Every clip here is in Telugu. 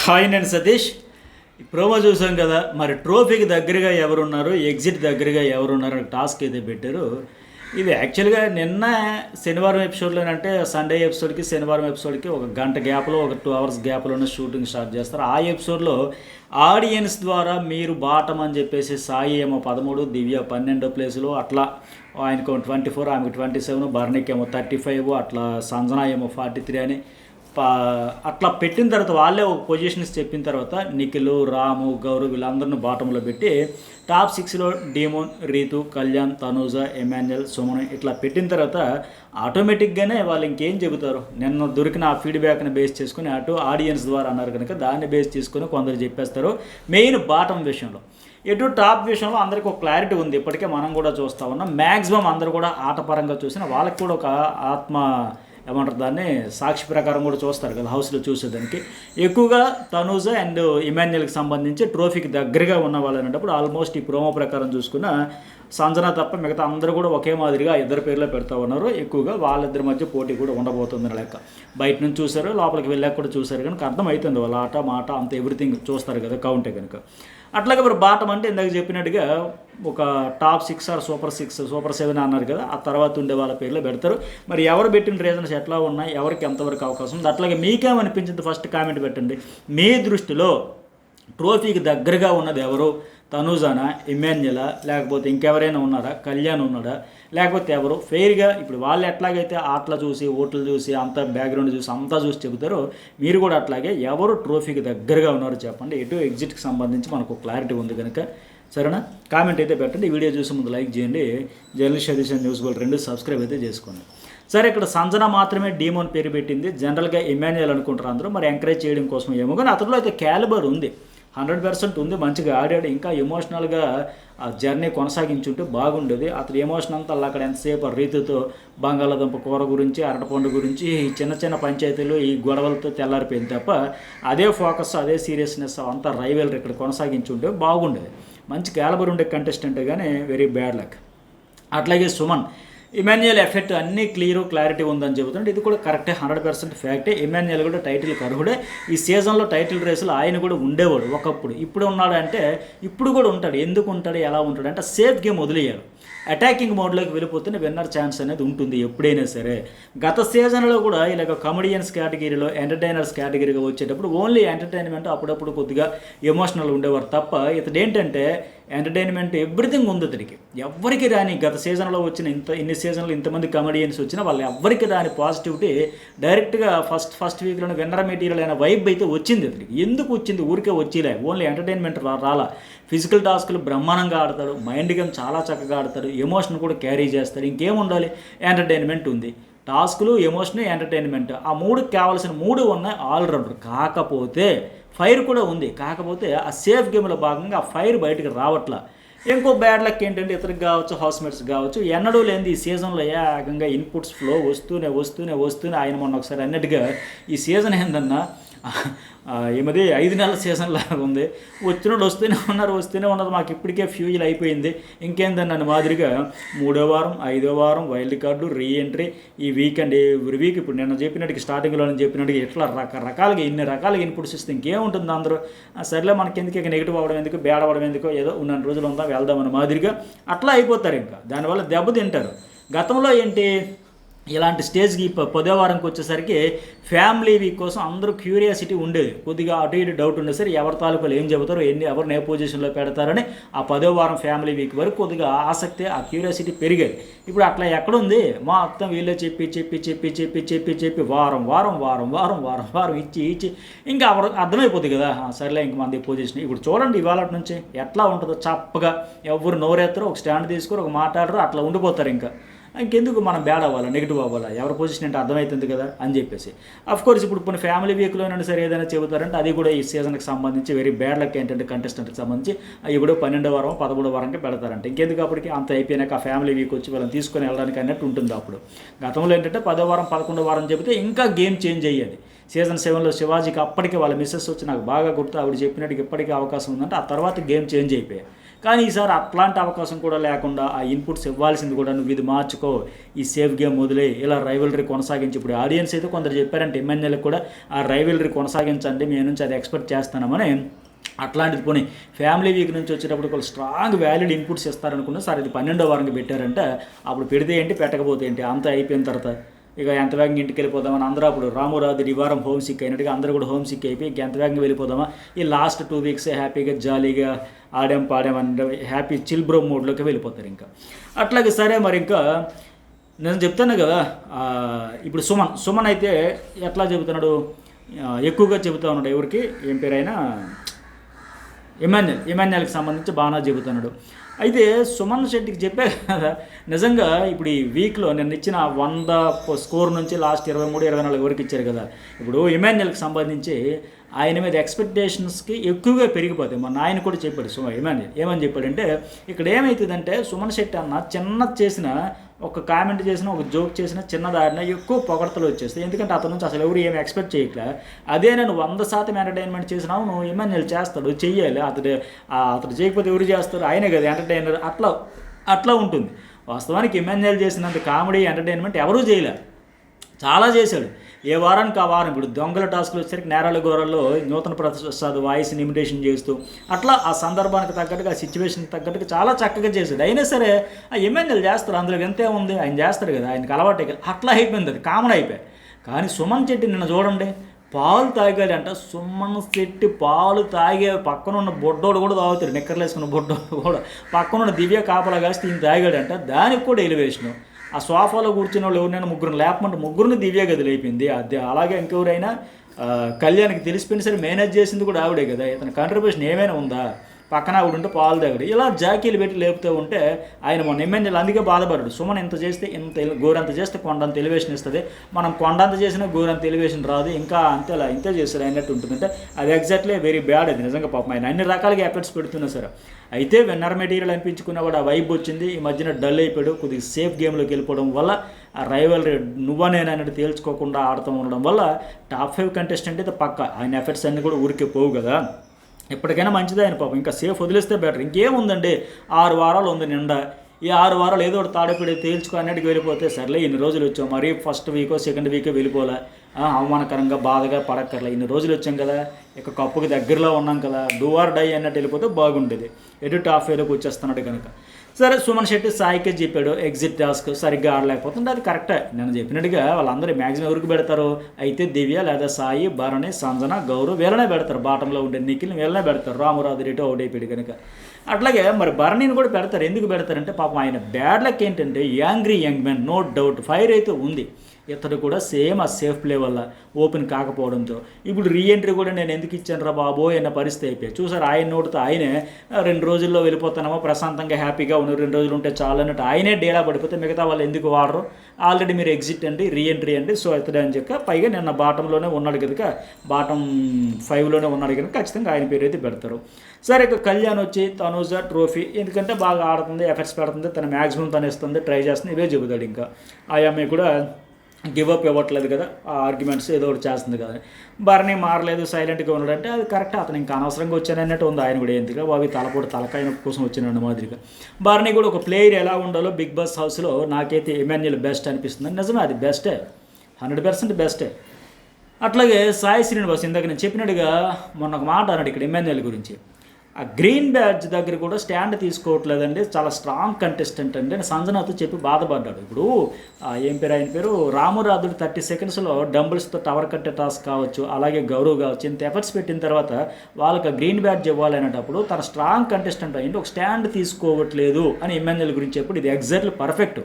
హాయ్, నేను సతీష్. ప్రోమో చూసాం కదా, మరి ట్రోఫీకి దగ్గరగా ఎవరున్నారు, ఎగ్జిట్ దగ్గరగా ఎవరున్నారు అని టాస్క్ అయితే పెట్టారు. ఇది యాక్చువల్గా నిన్న శనివారం ఎపిసోడ్లోనంటే సండే ఎపిసోడ్కి శనివారం ఎపిసోడ్కి ఒక గంట గ్యాప్లో, ఒక 2 hours గ్యాప్లోనే షూటింగ్ స్టార్ట్ చేస్తారు. ఆ ఎపిసోడ్లో ఆడియన్స్ ద్వారా మీరు బాటం అని చెప్పేసి సాయి ఏమో 13, దివ్య 12 ప్లేసులు, అట్లా ఆయనకు 24, ఆమెకు 27, బర్ణిక్ ఏమో 35, అట్లా సంజన ఏమో 43 అని అట్లా పెట్టిన తర్వాత వాళ్ళే ఒక పొజిషన్స్ చెప్పిన తర్వాత నిఖిల్, రాము, గౌరవ్ వీళ్ళందరిని బాటంలో పెట్టి టాప్ 6లో డీమోన్, రీతు, కళ్యాణ్, తనూజ, ఎమాన్యుయల్, సుమన్ ఇట్లా పెట్టిన తర్వాత ఆటోమేటిక్గానే వాళ్ళు ఇంకేం చెబుతారు, నిన్న దొరికిన ఆ ఫీడ్బ్యాక్ని బేస్ చేసుకుని అటు ఆడియన్స్ ద్వారా అన్నారు కనుక దాన్ని బేస్ చేసుకుని కొందరు చెప్పేస్తారు. మెయిన్ బాటం విషయంలో, ఎటు టాప్ విషయంలో అందరికీ ఒక క్లారిటీ ఉంది. ఇప్పటికే మనం కూడా చూస్తూ ఉన్నాం. మ్యాక్సిమం అందరూ కూడా ఆటపరంగా చూసిన వాళ్ళకి కూడా ఒక ఆత్మ ఏమంటారు దాన్ని, సాక్షి ప్రకారం కూడా చూస్తారు కదా హౌస్లో చూసేదానికి. ఎక్కువగా తనూజ అండ్ ఇమాన్యుయల్కి సంబంధించి ట్రోఫీకి దగ్గరగా ఉన్న వాళ్ళు అనేటప్పుడు ఆల్మోస్ట్ ఈ ప్రోమో ప్రకారం చూసుకున్న సంజన తప్ప మిగతా అందరూ కూడా ఒకే మాదిరిగా ఇద్దరు పేర్లో పెడతా ఉన్నారు. ఎక్కువగా వాళ్ళిద్దరి మధ్య పోటీ కూడా ఉండబోతుంది లెక్క. బయట నుంచి చూసారు, లోపలికి వెళ్ళాక కూడా చూసారు కనుక అర్థమవుతుంది వాళ్ళ ఆట మాట అంత ఎవ్రీథింగ్ చూస్తారు కదా కౌంటే కనుక. అట్లాగే మరి బాటం అంటే ఇందాక చెప్పినట్టుగా ఒక టాప్ 6 ఆర్ సూపర్ 6, సూపర్ 7 అన్నారు కదా, ఆ తర్వాత ఉండే వాళ్ళ పేర్లు పెడతారు. మరి ఎవరు పెట్టిన రీజన్స్ ఎట్లా ఉన్నాయి, ఎవరికి ఎంతవరకు అవకాశం ఉంది, అట్లాగే మీకేమనిపించింది ఫస్ట్ కామెంట్ పెట్టండి. మీ దృష్టిలో ట్రోఫీకి దగ్గరగా ఉన్నది ఎవరు, తనూజానా, ఇమాన్యుయలా, లేకపోతే ఇంకెవరైనా ఉన్నారా, కళ్యాణ్ ఉన్నాడా, లేకపోతే ఎవరు ఫెయిర్గా ఇప్పుడు వాళ్ళు ఎట్లాగైతే ఆటలు చూసి ఓట్లు చూసి అంత బ్యాక్గ్రౌండ్ చూసి అంతా చూసి చెబుతారో మీరు కూడా అట్లాగే ఎవరు ట్రోఫీకి దగ్గరగా ఉన్నారో చెప్పండి. ఎటు ఎగ్జిట్కి సంబంధించి మనకు క్లారిటీ ఉంది కనుక, సరేనా? కామెంట్ అయితే పెట్టండి. వీడియో చూసే ముందు లైక్ చేయండి. Journalist Satish news gold 2 subscribe అయితే చేసుకోండి. సరే, ఇక్కడ సంజన మాత్రమే డీమోన్ పేరు పెట్టింది. జనరల్గా ఇమాన్యుయల్ అనుకుంటారు అందరూ, మరి ఎంకరేజ్ చేయడం కోసం ఏమో, కానీ అతనిలో అయితే క్యాలిబర్ ఉంది, 100% ఉంది. మంచిగా ఆడాడు. ఇంకా ఎమోషనల్గా ఆ జర్నీ కొనసాగించుంటే బాగుండేది. అతను ఎమోషన్ అంతా అక్కడ ఎంతసేపు ఆ రీతితో బంగాళాదుంప కూర గురించి, అరటిపండు గురించి, ఈ చిన్న చిన్న పంచాయతీలు ఈ గొడవలతో తెల్లారిపోయింది తప్ప అదే ఫోకస్, అదే సీరియస్నెస్ అంతా రైవల్ ఇక్కడ కొనసాగించుంటే బాగుండేది. మంచి క్యాలిబర్ ఉండే కంటెస్టెంట్, కానీ వెరీ బ్యాడ్ లక్. అట్లాగే సుమన్, ఇమాన్యుయల్ ఎఫెక్ట్ అన్నీ క్లారిటీ ఉందని చెబుతుంటే ఇది కూడా కరెక్టే, 100% ఫ్యాక్టే. ఇమాన్యుయల్ కూడా టైటిల్ అర్హుడే. ఈ సీజన్లో టైటిల్ రేసులో ఆయన కూడా ఉండేవాడు ఒకప్పుడు. ఇప్పుడు ఉన్నాడు అంటే ఇప్పుడు కూడా ఉంటాడు. ఎందుకు ఉంటాడు, ఎలా ఉంటాడు అంటే సేఫ్ గేమ్ వదిలేయాలి. అటాకింగ్ మోడ్లోకి వెళ్ళిపోతేనే విన్నర్ ఛాన్స్ అనేది ఉంటుంది ఎప్పుడైనా సరే. గత సీజన్లో కూడా ఇలాగ కమెడియన్స్ కేటగిరీలో, ఎంటర్టైనర్స్ కేటగిరీగా వచ్చేటప్పుడు ఓన్లీ ఎంటర్టైన్మెంట్, అప్పుడప్పుడు కొద్దిగా ఎమోషనల్ ఉండేవారు తప్ప ఇతడు ఏంటంటే ఎంటర్టైన్మెంట్ ఎవ్రీథింగ్ ఉంది ఇతడికి. ఎవ్వరికి రాని గత సీజన్లో వచ్చిన ఇన్ని సీజన్లు ఇంతమంది కమెడియన్స్ వచ్చినా వాళ్ళు ఎవ్వరికి రాని పాజిటివిటీ డైరెక్ట్గా ఫస్ట్ వీక్లోనే విన్నర్ మెటీరియల్ అయిన వైబ్ అయితే వచ్చింది ఇతడికి. ఎందుకు వచ్చింది, ఊరికే వచ్చిలే, ఓన్లీ ఎంటర్టైన్మెంట్ రాలా. ఫిజికల్ టాస్క్లు బ్రహ్మాండంగా ఆడతాడు, మైండ్ గేమ్ చాలా చక్కగా ఆడతాడు, ఎమోషన్ కూడా క్యారీ చేస్తాడు. ఇంకేం ఉండాలి, ఎంటర్టైన్మెంట్ ఉంది. టాస్కులు, ఎమోషన్, ఎంటర్టైన్మెంట్, ఆ 3 కావాల్సిన 3 ఉన్నాయి ఆల్రౌండర్. కాకపోతే ఫైర్ కూడా ఉంది. కాకపోతే ఆ సేఫ్ గేమ్లో భాగంగా ఆ ఫైర్ బయటకు రావట్లా. ఇంకో బ్యాడ్ లక్ ఏంటంటే ఇతరికి కావచ్చు, హౌస్మేట్స్ కావచ్చు, ఎన్నడూ లేనిది ఈ సీజన్లో ఏకంగా ఇన్పుట్స్ ఫ్లో వస్తూనే ఆయన మొన్న ఒకసారి అన్నట్టుగా ఈ సీజన్ ఏందన్నా ఏమది 5 నెలల సీజన్ లాగా ఉంది. వచ్చినోడు వస్తూనే ఉన్నారు. మాకు ఇప్పటికే ఫ్యూజల్ అయిపోయింది. ఇంకేందని నన్ను మాదిరిగా 3వ వారం, 5వ వారం వైల్డ్ కార్డు, రీఎంట్రీ, ఈ వీకెండ్ ఎవ్రీ వీక్. ఇప్పుడు నిన్న చెప్పినట్టుగా స్టార్టింగ్లో చెప్పినట్టుగా ఇట్లా రకరకాలుగా ఇన్ని రకాలుగా ఇన్పుట్స్ ఇస్తే ఇంకేముంటుంది అందరూ. సరేలే మనకి ఎందుకు, ఇక నెగిటివ్ అవ్వడం ఎందుకు, బ్యాడ్ అవ్వడం ఎందుకు, ఏదో ఉన్న రోజులు ఉందా వెళ్దామన్న మాదిరిగా అట్లా అయిపోతారు. ఇంకా దానివల్ల దెబ్బతింటారు. గతంలో ఏంటి, ఇలాంటి స్టేజ్కి 10వ వారంకి వచ్చేసరికి ఫ్యామిలీ వీక్ కోసం అందరూ క్యూరియాసిటీ ఉండేది. కొద్దిగా అటు ఇటు డౌట్ ఉండేసరి ఎవరి తాలూకాలు ఏం చెబుతారో, ఎవరిని ఏ పొజిషన్లో పెడతారని ఆ 10వ వారం ఫ్యామిలీ వీక్ వరకు కొద్దిగా ఆసక్తి, ఆ క్యూరియాసిటీ పెరిగేది. ఇప్పుడు అట్లా ఎక్కడుంది, మొత్తం వీళ్ళే చెప్పి వారం ఇచ్చి ఇంకా అర్థమైపోతుంది కదా, సరేలే ఇంక మంది పొజిషన్. ఇప్పుడు చూడండి ఇవాళ నుంచి ఎట్లా ఉంటుందో, చప్పగా ఎవరు నోరెత్తరో, ఒక స్టాండ్ తీసుకొని ఒక మాట్లాడరు, అట్లా ఉండిపోతారు. ఇంకెందుకు మనం బ్యాడ్ అవ్వాలా, నెగిటివ్ అవ్వాలా, ఎవరి పొజిషన్ అంటే అర్థమవుతుంది కదా అని చెప్పేసి. అఫ్కోర్స్ ఇప్పుడు కొన్ని ఫ్యామిలీ వీక్లోనైనా సరే ఏదైనా చెబుతారంటే అది కూడా ఈ సీజన్కి సంబంధించి వెరీ బ్యాడ్ లక్ ఏంటంటే కంటెస్టెంట్కి సంబంధించి అవి కూడా 12వ వారం 13వ వారంకి పెడతారంటే ఇంకెందుకు అప్పటికి అంత అయిపోయినాక ఆ ఫ్యామిలీ వీక్ వచ్చి వాళ్ళని తీసుకొని వెళ్ళడానికి అన్నట్టు ఉంటుంది. అప్పుడు గతంలో ఏంటంటే 10వ వారం 11వ వారం చెబితే ఇంకా గేమ్ చేంజ్ అయ్యేది. సీజన్ 7లో శివాజీకి అప్పటికే వాళ్ళ మిస్సెస్ వచ్చి నాకు బాగా గుర్తు, ఆవిడ చెప్పినట్టుగా ఇప్పటికీ అవకాశం ఉందంటే ఆ తర్వాత గేమ్ చేంజ్ అయిపోయాయి. కానీ ఈసారి అట్లాంటి అవకాశం కూడా లేకుండా ఆ ఇన్పుట్స్ ఇవ్వాల్సింది కూడా నువ్వు ఇది మార్చుకో, ఈ సేఫ్ గేమ్ వదిలే, ఇలా రైవలరీ కొనసాగించి. ఇప్పుడు ఆడియన్స్ అయితే కొందరు చెప్పారంటే ఎమ్మెల్యేలకు కూడా ఆ రైవలరీ కొనసాగించండి, మీ నుంచి అది ఎక్స్పెక్ట్ చేస్తామని. అట్లాంటిది పోనీ ఫ్యామిలీ వీక్ నుంచి వచ్చేటప్పుడు వాళ్ళు స్ట్రాంగ్ వ్యాలిడ్ ఇన్పుట్స్ ఇస్తారనుకున్నా, సరే ఇది 12వ వారంగా పెట్టారంటే అప్పుడు పెడితే ఏంటి పెట్టకపోతే ఏంటి, అంతా అయిపోయిన తర్వాత ఇక ఎంత వేగంగా ఇంటికి వెళ్ళిపోదామని అందరూ అప్పుడు రామురాదు ఈ వారం హోమ్ సిక్ అయినట్టుగా అందరూ కూడా హోమ్ సిక్ అయిపోయి ఎంత వేగంగా వెళ్ళిపోదామా, ఈ లాస్ట్ 2 వీక్స్ హ్యాపీగా జాలీగా ఆడాం పాడామని హ్యాపీ చిల్ బ్రో మోడ్లోకి వెళ్ళిపోతారు. ఇంకా అట్లాగే సరే మరి ఇంకా నేను చెప్తాను కదా, ఇప్పుడు సుమన్ అయితే ఎట్లా చెబుతున్నాడు, ఎక్కువగా చెబుతా ఉన్నాడు ఎవరికి, ఏం పేరైనా ఎమాన్యుయల్కి సంబంధించి బాగా చెబుతున్నాడు. అయితే సుమన్ శెట్టికి చెప్పే కదా, నిజంగా ఇప్పుడు ఈ వీక్లో నేను ఇచ్చిన 100 స్కోర్ నుంచి లాస్ట్ 23-24 వరకు ఇచ్చారు కదా. ఇప్పుడు ఎమాన్యుయల్కి సంబంధించి ఆయన మీద ఎక్స్పెక్టేషన్స్కి ఎక్కువగా పెరిగిపోతాయి. మన ఆయన కూడా చెప్పాడు ఎమాన్యుయల్ ఏమని చెప్పాడంటే, ఇక్కడ ఏమవుతుందంటే సుమన్ శెట్టి అన్న చిన్నది చేసిన ఒక కామెంట్ చేసిన ఒక జోక్ చేసిన చిన్నదారిన ఎక్కువ పొగడతలు వచ్చేస్తాయి. ఎందుకంటే అతని నుంచి అసలు ఎవరు ఏమి ఎక్స్పెక్ట్ చేయట్లే. అదే నేను 100% ఎంటర్టైన్మెంట్ చేసినావు, నువ్వు ఎమాన్యుయల్ చేస్తాడు చెయ్యాలి, అతడు చేయకపోతే ఎవరు చేస్తారు, ఆయనే కదా ఎంటర్టైనర్, అట్లా ఉంటుంది. వాస్తవానికి ఎమాన్యుయల్ చేసినంత కామెడీ ఎంటర్టైన్మెంట్ ఎవరూ చేయలే, చాలా చేశాడు. ఏ వారానికి ఆ వారం. ఇప్పుడు దొంగల టాస్క్లు వచ్చేసరికి నేరాల ఘోరాల్లో నూతన ప్రసాద్ వాయిస్ని ఇమిటేషన్ చేస్తూ అట్లా ఆ సందర్భానికి తగ్గట్టుగా ఆ సిచ్యువేషన్కి తగ్గట్టుగా చాలా చక్కగా చేశాడు. అయినా సరే ఆ ఎమ్మెల్యేలు చేస్తారు, అందులో ఎంతే ఉంది, ఆయన చేస్తారు కదా, ఆయనకి అలవాటే కదా, అట్లా అయిపోయింది, అది కామన్ అయిపోయాయి. కానీ సుమన్ శెట్టి నిన్న చూడండి, పాలు తాగాడంట. సుమన్ శెట్టి పాలు తాగే పక్కన ఉన్న బొడ్డోడు కూడా తాగుతాడు, నిక్కర్లు వేసుకున్న బొడ్డోడు కూడా పక్కన ఉన్న దివ్య కాపలా కాస్తే ఈయన తాగాడంట. దానికి కూడా ఎలివేషను. ఆ సోఫాలో కూర్చున్న వాళ్ళు ఎవరినైనా ముగ్గురు లేపమంటే ముగ్గురిని దివ్య గదిలేపింది. అదే అలాగే ఇంకెవరైనా కళ్యాణ్కి తెలిసిపోయిన సరే మేనేజ్ చేసింది కూడా ఆవిడే కదా. ఇతని కాంట్రిబ్యూషన్ ఏమైనా ఉందా, పక్కన ఆవిడ ఉంటే పాలు దగ్గర ఇలా జాకీలు పెట్టి లేపుతూ ఉంటే ఆయన మొన్న ఎమ్మెల్యేలు అందుకే బాధపడ్డాడు. సుమన్ ఇంత చేస్తే గోరంత చేస్తే కొండంత ఎలివేషన్ ఇస్తుంది, మనం కొండంత చేసినా గోరంత ఎలివేషన్ రాదు, ఇంకా అంతేలా ఇంతే చేస్తారు అన్నట్టు ఉంటుందంటే అది ఎగ్జాక్ట్లీ వెరీ బ్యాడ్. అది నిజంగా పాపం ఆయన అన్ని రకాలుగా ఎఫర్ట్స్ పెడుతున్నా సరే. అయితే విన్నర్ మెటీరియల్ అనిపించుకున్నవాడు ఆ వైబ్ వచ్చింది. ఈ మధ్యన డల్ అయిపోయాడు, కొద్దిగా సేఫ్ గేమ్లోకి వెళ్ళిపోవడం వల్ల ఆ రైవల్రీ నువ్వా నేను అన్నట్టు తేల్చుకోకుండా ఆడుతూ ఉండడం వల్ల టాప్ 5 కంటెస్టెంట్ అయితే పక్క. ఆయన ఎఫర్ట్స్ అన్నీ కూడా ఊరికే పోవు కదా. ఎప్పటికైనా మంచిదే ఆయన పాపం, ఇంకా సేఫ్ వదిలేస్తే బెటర్. ఇంకేముందండి, 6 వారాలు ఉంది నిండా. ఈ 6 వారాలు ఏదో ఒకటి తాడపిడి తేల్చుకో అన్నట్టుకు వెళ్ళిపోతే సర్లే ఇన్ని రోజులు వచ్చాం, మరీ ఫస్ట్ వీకో సెకండ్ వీకో వెళ్ళిపోలే, అవమానకరంగా బాధగా పడక్కర్లే, ఇన్ని రోజులు వచ్చాం కదా, ఇక కప్పుకి దగ్గరలో ఉన్నాం కదా, డూ ఆర్ డై అన్నట్టు వెళ్ళిపోతే బాగుండేది. ఎటు టాప్ 5లోకి వచ్చేస్తున్నాడు కనుక. సరే సుమన్ శెట్టి సాయికే చెప్పాడు ఎగ్జిట్ టాస్క్ సరిగ్గా ఆడలేకపోతుంటే అది కరెక్టే. నేను చెప్పినట్టుగా వాళ్ళందరూ మ్యాక్సిమం ఎవరికి పెడతారు, అయితే దివ్య లేదా సాయి, భరణి, సంజన, గౌరవ్ వీళ్ళనే పెడతారు. బాటంలో ఉండే నిఖిల్ వీళ్ళనే పెడతారు. రామురాదు రేటో అవుట్ అయిపోయాడు కనుక. అట్లాగే మరి భరణిని కూడా పెడతారు. ఎందుకు పెడతారంటే పాపం ఆయన బ్యాడ్ లక్ ఏంటంటే angry young man, no doubt fire అయితే ఉంది. ఇతడు కూడా సేమ్ ఆ సేఫ్ ప్లే వల్ల ఓపెన్ కాకపోవడంతో ఇప్పుడు రీఎంట్రీ కూడా నేను ఎందుకు ఇచ్చాను రా బాబోయ్ అన్న పరిస్థితి అయిపోయాయి. చూసారు ఆయన నోటితో ఆయనే 2 రోజుల్లో వెళ్ళిపోతానేమో, ప్రశాంతంగా హ్యాపీగా ఉన్నారు, 2 రోజులు ఉంటే చాలు అన్నట్టు ఆయనే డేలా పడిపోతే మిగతా వాళ్ళు ఎందుకు వాడరు, ఆల్రెడీ మీరు ఎగ్జిట్ అండి రీఎంట్రీ అండి సో ఇతడే అని చెప్పి పైగా నిన్న బాటంలోనే ఉన్నాడు కనుక, బాటం 5లోనే ఉన్నాడు కనుక ఖచ్చితంగా ఆయన పేరు అయితే పెడతారు. సరే ఇక కళ్యాణ్ వచ్చి తనూజ ట్రోఫీ ఎందుకంటే బాగా ఆడుతుంది, ఎఫర్ట్స్ పెడుతుంది, తన మ్యాక్సిమం తను ఇస్తుంది, ట్రై చేస్తుంది, ఇవే చెబుతాడు. ఇంకా ఆ అమ్మాయి కూడా గివప్ ఇవ్వట్లేదు కదా, ఆ ఆర్గ్యుమెంట్స్ ఏదో ఒకటి చేస్తుంది కదా. భరణి మారలేదు, సైలెంట్గా ఉన్నాడంటే అది కరెక్ట్, అతను ఇంకా అనవసరంగా వచ్చానన్నట్టు ఉంది. ఆయన కూడా ఎందుకు బాబు తలకాయ కోసం వచ్చినాడు మాదిరిగా. భరణి కూడా ఒక ప్లేయర్ ఎలా ఉండాలో బిగ్ బాస్ హౌస్లో నాకైతే ఎమాన్యుయల్ బెస్ట్ అనిపిస్తుంది. నిజమే, అది బెస్టే, 100% బెస్టే. అట్లాగే సాయి శ్రీనివాస్ ఇందాక నేను చెప్పినట్టుగా మొన్న ఒక మాట అన్నాడు ఇక్కడ ఎమాన్యుయల్ గురించి. ఆ గ్రీన్ బ్యాడ్జ్ దగ్గర కూడా స్టాండ్ తీసుకోవట్లేదండి, చాలా స్ట్రాంగ్ కంటెస్టెంట్ అండి అని సంజనాతో చెప్పి బాధపడ్డాడు. ఇప్పుడు ఏం పేరు ఆయన పేరు రామురాదుడు 30 సెకండ్స్లో డంబుల్స్తో టవర్ కట్టే టాస్క్ కావచ్చు, అలాగే గౌరవ్ కావచ్చు, ఇంత ఎఫర్ట్స్ పెట్టిన తర్వాత వాళ్ళకి ఆ గ్రీన్ బ్యాడ్జ్ ఇవ్వాలనేటప్పుడు తన స్ట్రాంగ్ కంటెస్టెంట్ అయ్యింది, ఒక స్టాండ్ తీసుకోవట్లేదు అని ఎమ్మెల్యేల గురించి చెప్పి ఇది ఎగ్జాక్ట్లీ పర్ఫెక్ట్.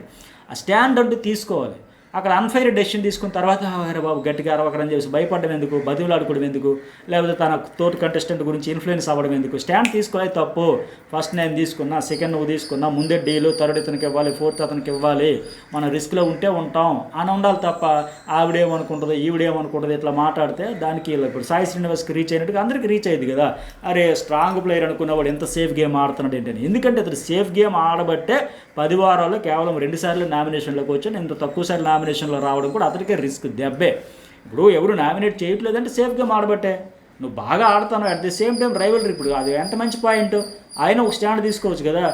ఆ స్టాండ్ అంటూ తీసుకోవాలి. అక్కడ అన్ఫైర్ డెసిషన్ తీసుకున్న తర్వాత అరే బాబు గట్టిగా అరవకరని చెప్పి భయపడడం ఎందుకు, బతిమలాడుకోవడం ఎందుకు, లేకపోతే తన తోటి కంటెస్టెంట్ గురించి ఇన్ఫ్లుయెన్స్ అవ్వడం ఎందుకు. స్టాండ్ తీసుకోవాలి తప్పు. ఫస్ట్ నేను తీసుకున్నా, సెకండ్ నువ్వు తీసుకున్నా, ముందే డీలు, థర్డ్ ఇతనికి ఇవ్వాలి, ఫోర్త్ అతనికి ఇవ్వాలి, మనం రిస్క్లో ఉంటే ఉంటాం అని ఉండాలి తప్ప ఆవిడేమనుకుంటుంది ఈవిడేమనుకుంటుంది ఇట్లా మాట్లాడితే దానికి ఇప్పుడు సాయి శ్రీనివాస్కి రీచ్ అయినట్టుగా అందరికీ రీచ్ అయ్యింది కదా. అరే స్ట్రాంగ్ ప్లేయర్ అనుకున్నవాడు ఎంత సేఫ్ గేమ్ ఆడుతున్నాడు ఏంటని. ఎందుకంటే అతను సేఫ్ గేమ్ ఆడబట్టే 10 వారాల్లో కేవలం 2 సార్లు నామినేషన్లోకి వచ్చాను. ఇంత తక్కువ సార్లు నామినేషన్లో రావడం కూడా అతనికే రిస్క్ దెబ్బే. ఇప్పుడు ఎవరు నామినేట్ చేయట్లేదంటే సేఫ్గా ఆడబట్టే. నువ్వు బాగా ఆడుతాను, at the same time rivalry. ఇప్పుడు అది ఎంత మంచి పాయింట్, ఆయన ఒక స్టాండ్ తీసుకోవచ్చు కదా,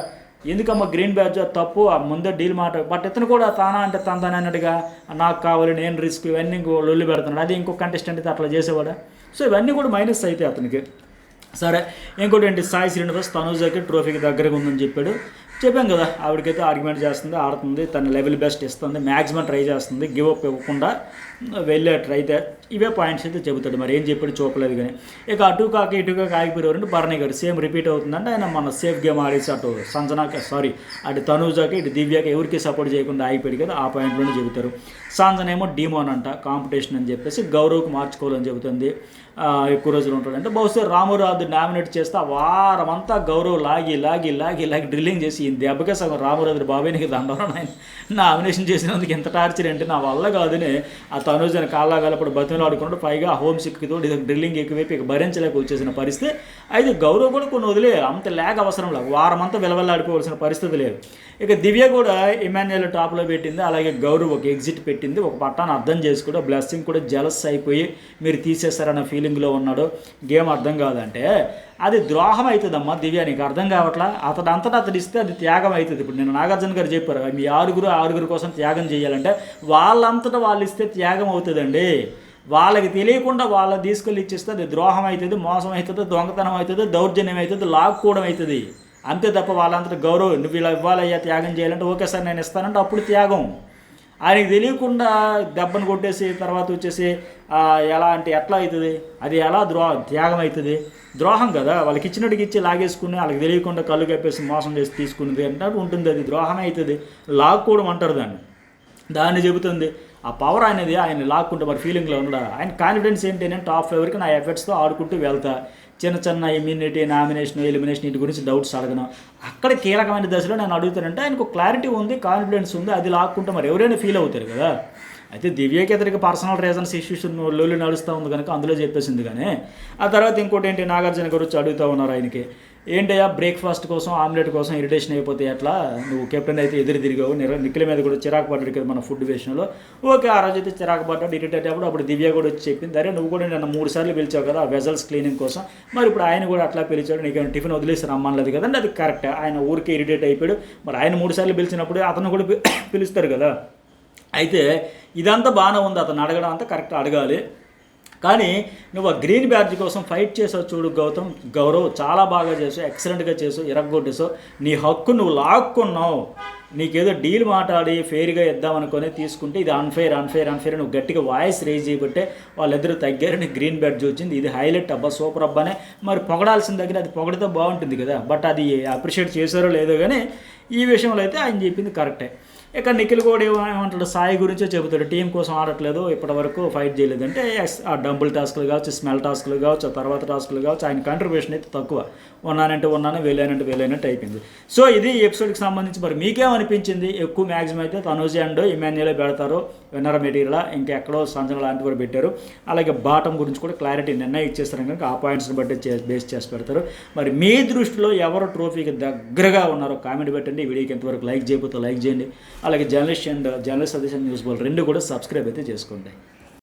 ఎందుకమ్మా గ్రీన్ బ్యాడ్జ్ తప్పు, ఆ ముందే డీల్ మాట. బట్ ఇతను కూడా తానా అంటే తన అన్నట్టుగా నాకు కావాలి, నేను రిస్క్, ఇవన్నీ లొల్లి పెడుతున్నాడు. అది ఇంకో కంటెస్టెంట్ అయితే అట్లా చేసేవాడా? సో ఇవన్నీ కూడా మైనస్ అయితే అతనికి. సరే, ఇంకోటి ఏంటి, సాయి శ్రీనివాస్ తనూజాకి ట్రోఫీకి దగ్గరగా ఉందని చెప్పాం కదా, ఆవిడకైతే ఆర్గ్యుమెంట్ చేస్తుంది, ఆడుతుంది, తన లెవెల్ బెస్ట్ ఇస్తుంది, మ్యాక్సిమం ట్రై చేస్తుంది, గివ్ అప్ ఇవ్వకుండా వెళ్ళేట్టు అయితే ఇవే పాయింట్స్ అయితే చెబుతాడు. మరి ఏం చెప్పాడు చూపలేదు కానీ. ఇక అటు కాక ఆగిపోయేవారంటే భరణి గారు సేమ్ రిపీట్ అవుతుందంటే ఆయన మన సేఫ్ గేమ్ ఆడేసి అటు తనూజాకి ఇటు దివ్యకి ఎవరికి సపోర్ట్ చేయకుండా ఆగిపోయాడు కదా, ఆ పాయింట్లోనే చెబుతారు. సాంజనేమో డీమోన్ అంట, కాంపిటీషన్ అని చెప్పేసి గౌరవ్కి మార్చుకోవాలని చెబుతుంది. ఎక్కువ రోజులు ఉంటాడంటే బహుశా రామురాజు నామినేట్ చేస్తే ఆ వారం అంతా గౌరవ్ లాగి డ్రిల్లింగ్ చేసి ఈ దెబ్బకే సగం రామురాజు బాబాయ్కి దండవరం ఆయన నామినేషన్ చేసినందుకు ఎంత టార్చర్ అంటే నా వల్ల కాదని ఆ తనుజని కాళ్ళ వెళ్ళప్పుడు బతిమలు ఆడుకుంటూ పైగా హోమ్ సిక్కితో డ్రిల్లింగ్ ఎక్కువైపు ఇక భరించలేక వచ్చేసిన పరిస్థితి. అయితే గౌరవ్ కూడా కొన్ని వదిలే అంత లేక అవసరం లేదు, వారం అంతా విలవల్లాడిపోవాల్సిన పరిస్థితి లేదు. ఇక దివ్య కూడా ఇమాన్యుయల్ టాప్లో పెట్టింది, అలాగే గౌరవ్ ఒక ఎగ్జిట్ పెట్టింది. ఒక పట్టాన్ని అర్థం చేసుకుంటే బ్లెస్సింగ్ కూడా జలస్ అయిపోయి మీరు తీసేస్తారన్న ఫీలింగ్లో ఉన్నాడు. గేమ్ అర్థం కాదంటే అది ద్రోహం అవుతుందమ్మా దివ్య, నీకు అర్థం కావట్లా. అతడు ఇస్తే అది త్యాగం అవుతుంది. ఇప్పుడు నేను నాగార్జున గారు చెప్పారు, మీ ఆరుగురు కోసం త్యాగం చేయాలంటే వాళ్ళంతటా వాళ్ళు ఇస్తే త్యాగం అవుతుందండి. వాళ్ళకి తెలియకుండా వాళ్ళని తీసుకెళ్ళి ఇచ్చేస్తే అది ద్రోహం అవుతుంది, మోసం అవుతుంది, దొంగతనం అవుతుంది, దౌర్జన్యం అవుతుంది, లాక్కోవడం అవుతుంది. అంతే తప్ప వాళ్ళంతటా గౌరవం నువ్వు ఇలా ఇవ్వాలయ్యా త్యాగం చేయాలంటే ఓకే సార్ నేను ఇస్తానంటే అప్పుడు త్యాగం. ఆయనకి తెలియకుండా దెబ్బను కొట్టేసి తర్వాత వచ్చేసి ఎలా అంటే ఎట్లా అవుతుంది, అది ఎలా త్యాగం అవుతుంది? ద్రోహం కదా, వాళ్ళకి ఇచ్చినట్టుకి ఇచ్చి లాగేసుకుని వాళ్ళకి తెలియకుండా కళ్ళు కప్పేసి మోసం చేసి తీసుకునేది అంటే ఉంటుంది, అది ద్రోహమే అవుతుంది. లాక్కోవడం అంటారు దాన్ని చెబుతుంది. ఆ పవర్ అనేది ఆయన లాక్కుంటే మరి ఫీలింగ్లో ఉండడా, ఆయన కాన్ఫిడెన్స్ ఏంటి, నేను టాప్ ఫేవర్కి నా ఎఫర్ట్స్తో ఆడుకుంటూ వెళ్తా, చిన్న ఇమ్యూనిటీ, నామినేషన్, ఎలిమినేషన్ వీటి గురించి డౌట్స్ అడగను. అక్కడ కీలకమైన దశలో నేను అడుగుతానంటే ఆయనకు క్లారిటీ ఉంది, కాన్ఫిడెన్స్ ఉంది, అది లాక్కుంటే మరి ఎవరైనా ఫీల్ అవుతారు కదా. అయితే దివ్యకి ఇతనికి పర్సనల్ రీజన్స్ ఇష్యూస్ లొల్లి నడుస్తూ ఉంది కనుక అందులో చెప్పేసింది. కానీ ఆ తర్వాత ఇంకోటి ఏంటి, నాగార్జున గారు వచ్చి అడుగుతూ ఉన్నారు ఆయనకి, ఏంటయ్యా బ్రేక్ఫాస్ట్ కోసం ఆమ్లెట్ కోసం ఇరిటేషన్ అయిపోతే ఎట్లా, నువ్వు కెప్టెన్ అయితే ఎదురు తిరిగావు, నిఖిల మీద కూడా చిరాకు పడ్డాడు కదా మన ఫుడ్ విషయంలో. ఓకే, ఆ రోజు అయితే చిరాకు పడ్డాడు, ఇరిటేట్ అయ్యేప్పుడు అప్పుడు దివ్య కూడా వచ్చి చెప్పింది, అరే నువ్వు కూడా నన్ను 3 సార్లు పిలిచావు కదా వెజల్స్ క్లీనింగ్ కోసం, మరి ఇప్పుడు ఆయన కూడా అట్లా పిలిచాడు, నీకు టిఫిన్ వదిలేసి రమ్మనలేదు కదండి. అది కరెక్ట్, ఆయన ఊరికే ఇరిటేట్ అయిపోయాడు. మరి ఆయన 3 సార్లు పిలిచినప్పుడు అతను కూడా పిలుస్తారు కదా. అయితే ఇదంతా బాగానే ఉంది, అతను అడగడం అంతా కరెక్ట్, అడగాలి. కానీ నువ్వు ఆ గ్రీన్ బ్యాడ్జ్ కోసం ఫైట్ చేసావు చూడు గౌరవ్, చాలా బాగా చేసావు, ఎక్సలెంట్గా చేసావు, ఇరగొట్టేసావు, నీ హక్కు నువ్వు లాక్కున్నావు. నీకేదో డీల్ మాట్లాడి ఫెయిర్గా ఇద్దామనుకొని తీసుకుంటే ఇది అన్ఫెయిర్ నువ్వు గట్టిగా వాయిస్ రేజ్ చేయబట్టే వాళ్ళిద్దరూ తగ్గారు, నీకు గ్రీన్ బ్యాడ్జ్ వచ్చింది, ఇది హైలైట్ అబ్బా, సూపర్ అబ్బానే. మరి పొగడాల్సిన దగ్గర అది పొగడితే బాగుంటుంది కదా, బట్ అది అప్రిషియేట్ చేశారో లేదో కానీ ఈ విషయంలో అయితే ఆయన చెప్పింది కరెక్టే. ఇక నిఖిల్ కూడా ఏమంటాడు, సాయి గురించే చెబుతాడు, టీం కోసం ఆడట్లేదు, ఇప్పటివరకు ఫైట్ చేయలేదంటే ఆ డంబుల్ టాస్క్లు కావచ్చు, స్మెల్ టాస్క్లు కావచ్చు, తర్వాత టాస్క్లు కావచ్చు, ఆయన కంట్రిబ్యూషన్ అయితే తక్కువ, ఉన్నానంటే వెళ్ళానంటే అయిపోయింది. సో ఇది ఎపిసోడ్కి సంబంధించి మరి మీకేమనిపించింది? ఎక్కువ మ్యాక్సిమం అయితే తనూజ అండ్ ఇమాన్యుయల్ పెడతారు విన్నర్ మెటీరియల్, ఇంకెక్కడో సంజన లాంటి కూడా పెట్టారు. అలాగే బాటం గురించి కూడా క్లారిటీ నిన్న ఇచ్చేస్తారు కనుక ఆ పాయింట్స్ని బట్టి బేస్ చేసి పెడతారు. మరి మీ దృష్టిలో ఎవరు ట్రోఫీకి దగ్గరగా ఉన్నారో కామెంట్ పెట్టండి. ఈ వీడియోకి ఎంతవరకు లైక్ చేయకపోతే లైక్ చేయండి. అలాగే జర్నలిస్ట్ సజెషన్ న్యూస్ బోల్ 2 కూడా సబ్స్క్రైబ్ అయితే చేసుకోండి.